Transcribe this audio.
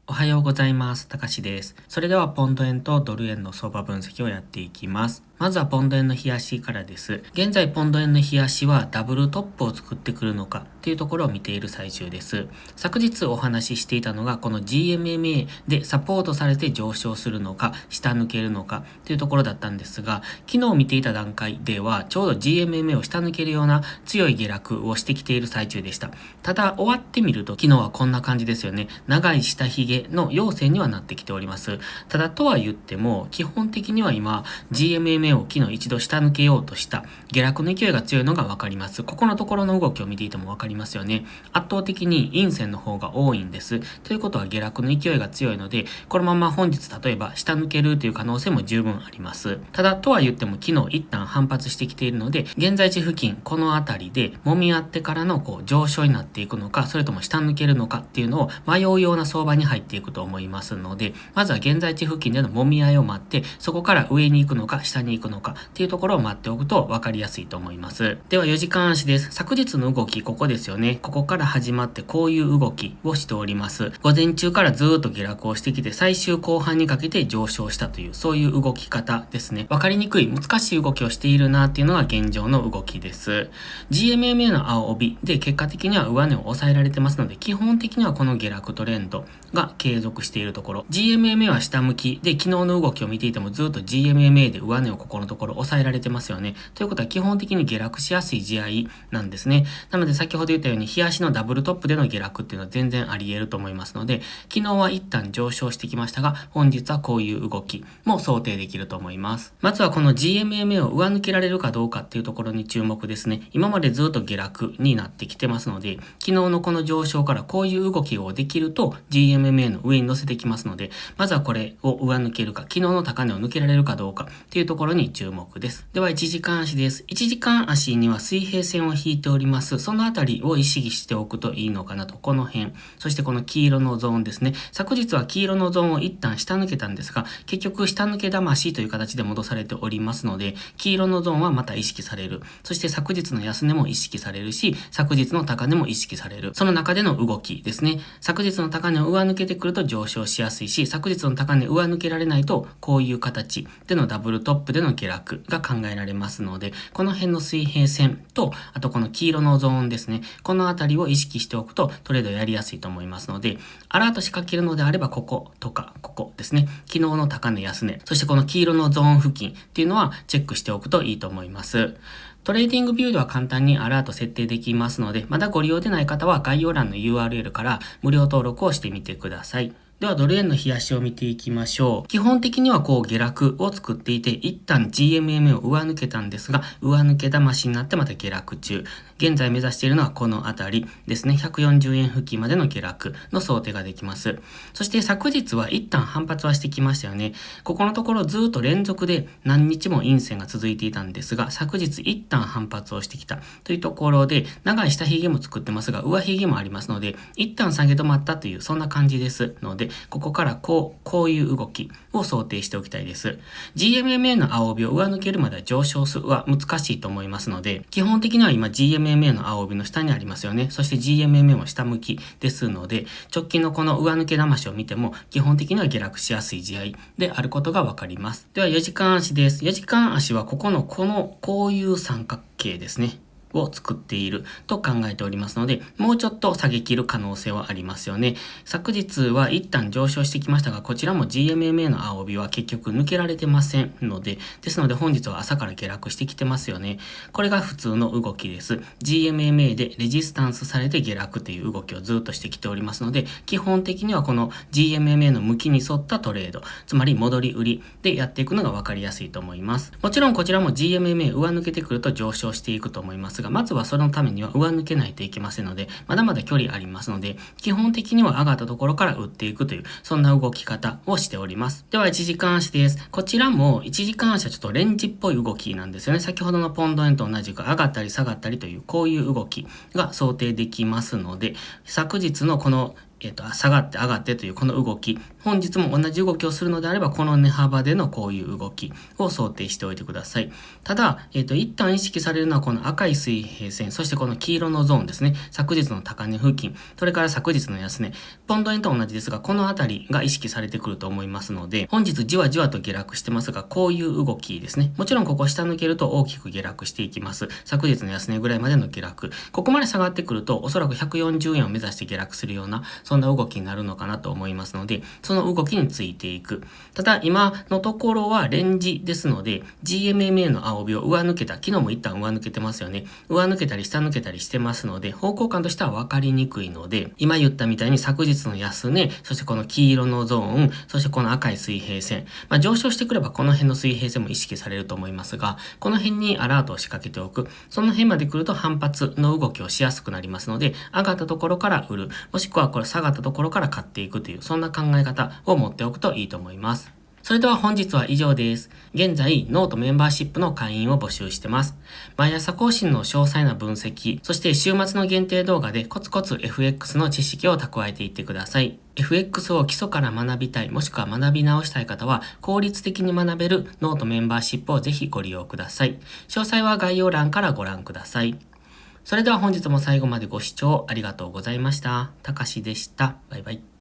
おはようございます。たかしです。それではポンド円とドル円の相場分析をやっていきます。まずはポンド円の冷やしからです。現在ポンド円の冷やしはダブルトップを作ってくるのかっていうところを見ている最中です。昨日お話ししていたのがこの GMMA でサポートされて上昇するのか下抜けるのかっていうところだったんですが、昨日見ていた段階ではちょうど GMMA を下抜けるような強い下落をしてきている最中でした。ただ終わってみると昨日はこんな感じですよね。長い下髭の陽線にはなってきております。ただとは言っても基本的には今 GMMA を昨日一度下抜けようとした下落の勢いが強いのがわかります。ここのところの動きを見ていてもわかりますよね。圧倒的に陰線の方が多いんです。ということは下落の勢いが強いので、このまま本日例えば下抜けるという可能性も十分あります。ただとは言っても昨日一旦反発してきているので、現在地付近この辺りで揉み合ってからの上昇になっていくのか、それとも下抜けるのかっていうのを迷うような相場に入っていくと思いますので、まずは現在地付近での揉み合いを待って、そこから上に行くのか下に行くのかっていうところを待っておくと分かりやすいと思います。では4時間足です。昨日の動きここですよね。ここから始まってこういう動きをしております。午前中からずーっと下落をしてきて最終後半にかけて上昇したというそういう動き方ですね。分かりにくい難しい動きをしているなっていうのが現状の動きです。GMMA の青帯で結果的には上値を抑えられてますので、基本的にはこの下落トレンドが継続しているところ。GMMA は下向きで昨日の動きを見ていてもずっと GMMA で上値をここのところ抑えられてますよね。ということは基本的に下落しやすい試合なんですね。なので先ほど言ったように日足のダブルトップでの下落っていうのは全然あり得ると思いますので、昨日は一旦上昇してきましたが、本日はこういう動きも想定できると思います。まずはこの GMMA を上抜けられるかどうかっていうところに注目ですね。今までずっと下落になってきてますので、昨日のこの上昇からこういう動きをできると GMMA の上に乗せてきますので、まずはこれを上抜けるか、昨日の高値を抜けられるかどうかっていうところに注目です。では1時間足です。1時間足には水平線を引いております。そのあたりを意識しておくといいのかなと、この辺。そしてこの黄色のゾーンですね。昨日は黄色のゾーンを一旦下抜けたんですが、結局下抜け魂という形で戻されておりますので、黄色のゾーンはまた意識される。そして昨日の安値も意識されるし、昨日の高値も意識される。その中での動きですね。昨日の高値を上抜けてくると上昇しやすいし、昨日の高値上抜けられないと、こういう形でのダブルトップでの下落が考えられますので、この辺の水平線と、あとこの黄色のゾーンですね。このあたりを意識しておくとトレードやりやすいと思いますので、アラート仕掛けるのであればこことか、ここですね。昨日の高値安値、そしてこの黄色のゾーン付近っていうのはチェックしておくといいと思います。トレーディングビューでは簡単にアラート設定できますので、まだご利用でない方は概要欄の URL から無料登録をしてみてください。ではドル円の冷やしを見ていきましょう。基本的には下落を作っていて、一旦 GMMA を上抜けたんですが、上抜け魂になってまた下落中。現在目指しているのはこのあたりですね。140円付近までの下落の想定ができます。そして昨日は一旦反発はしてきましたよね。ここのところずっと連続で何日も陰線が続いていたんですが、昨日一旦反発をしてきたというところで、長い下髭も作ってますが、上髭もありますので、一旦下げ止まったというそんな感じですので、ここからこういう動きを想定しておきたいです。GMMA の青帯を上抜けるまでは上昇は難しいと思いますので、基本的には今 GMMA の青帯の下にありますよね。そして GMMA も下向きですので、直近のこの上抜け魂を見ても、基本的には下落しやすい試合であることがわかります。では4時間足です。4時間足はこういう三角形ですね。を作っていると考えておりますので、もうちょっと下げ切る可能性はありますよね。昨日は一旦上昇してきましたが、こちらも GMMA の青帯は結局抜けられてませんので、ですので本日は朝から下落してきてますよね。これが普通の動きです。GMMA でレジスタンスされて下落という動きをずっとしてきておりますので、基本的にはこの GMMA の向きに沿ったトレード、つまり戻り売りでやっていくのが分かりやすいと思います。もちろんこちらも GMMA 上抜けてくると上昇していくと思いますが、まずはそのためには上抜けないといけませんので、まだまだ距離ありますので、基本的には上がったところから売っていくという、そんな動き方をしております。では1時間足です。こちらも1時間足はちょっとレンジっぽい動きなんですよね。先ほどのポンド円と同じく上がったり下がったりというこういう動きが想定できますので、昨日のこの下がって上がってというこの動き、本日も同じ動きをするのであれば、この値幅でのこういう動きを想定しておいてください。ただ、一旦意識されるのはこの赤い水平線、そしてこの黄色のゾーンですね。昨日の高値付近、それから昨日の安値、ポンド円と同じですが、このあたりが意識されてくると思いますので、本日じわじわと下落してますが、こういう動きですね。もちろんここ下抜けると大きく下落していきます。昨日の安値ぐらいまでの下落。ここまで下がってくると、おそらく140円を目指して下落するような、そんな動きになるのかなと思いますので、その動きについていく。ただ、今のところはレンジですので、GMMA の青帯を上抜けた。昨日も一旦上抜けてますよね。上抜けたり下抜けたりしてますので、方向感としては分かりにくいので、今言ったみたいに昨日の安値、そしてこの黄色のゾーン、そしてこの赤い水平線。上昇してくればこの辺の水平線も意識されると思いますが、この辺にアラートを仕掛けておく。その辺まで来ると反発の動きをしやすくなりますので、上がったところから売る。もしくはこれ下がったところから買っていくという、そんな考え方を持っておくといいと思います。それでは本日は以上です。現在、ノートメンバーシップの会員を募集してます。毎朝更新の詳細な分析、そして週末の限定動画でコツコツ FX の知識を蓄えていってください。FX を基礎から学びたい、もしくは学び直したい方は、効率的に学べるノートメンバーシップをぜひご利用ください。詳細は概要欄からご覧ください。それでは本日も最後までご視聴ありがとうございました。たかしでした。バイバイ。